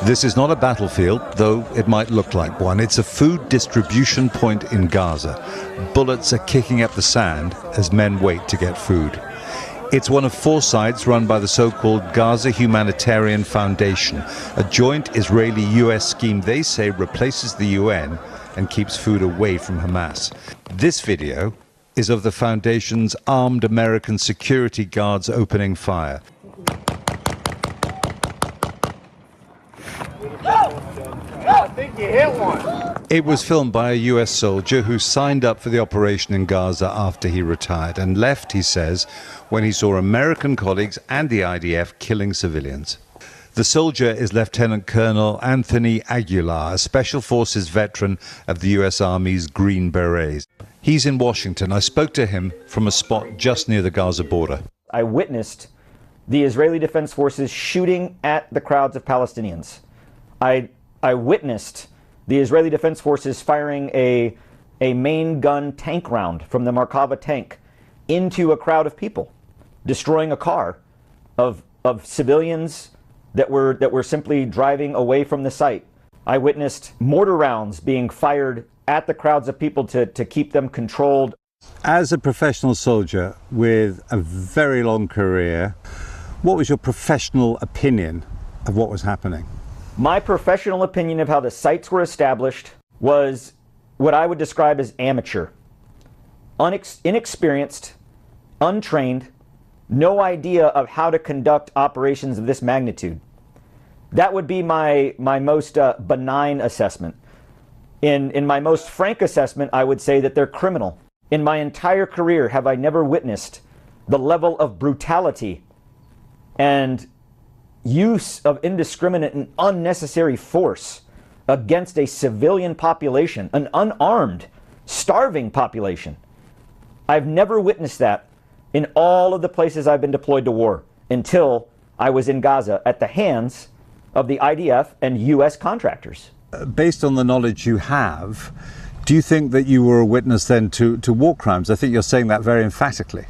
This is not a battlefield, though it might look like one. It's a food distribution point in Gaza. Bullets are kicking up the sand as men wait to get food. It's one of 4 sites run by the so-called Gaza Humanitarian Foundation, a joint Israeli-US scheme they say replaces the UN and keeps food away from Hamas. This video is of the foundation's armed American security guards opening fire. I think you hit one. It was filmed by a US soldier who signed up for the operation in Gaza after he retired and left, he says, when he saw American colleagues and the IDF killing civilians. The soldier is Lieutenant Colonel Anthony Aguilar, a Special Forces veteran of the US Army's Green Berets. He's in Washington. I spoke to him from a spot just near the Gaza border. I witnessed the Israeli Defense Forces shooting at the crowds of Palestinians. I witnessed the Israeli Defense Forces firing a main gun tank round from the Merkava tank into a crowd of people, destroying a car of civilians that were simply driving away from the site. I witnessed mortar rounds being fired at the crowds of people to keep them controlled. As a professional soldier with a very long career, what was your professional opinion of what was happening? My professional opinion of how the sites were established was what I would describe as amateur. Inexperienced, untrained, no idea of how to conduct operations of this magnitude. That would be my most benign assessment. In my most frank assessment, I would say that they're criminal. In my entire career, have I never witnessed the level of brutality and use of indiscriminate and unnecessary force against a civilian population, an unarmed, starving population. I've never witnessed that in all of the places I've been deployed to war until I was in Gaza at the hands of the IDF and US contractors. Based on the knowledge you have, do you think that you were a witness then to war crimes? I think you're saying that very emphatically.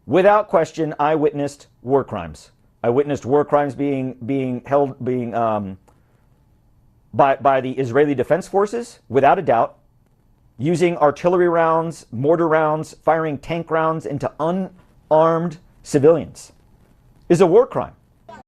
Without question, I witnessed war crimes. I witnessed war crimes being by the Israeli Defense Forces, without a doubt, using artillery rounds, mortar rounds, firing tank rounds into unarmed civilians is a war crime.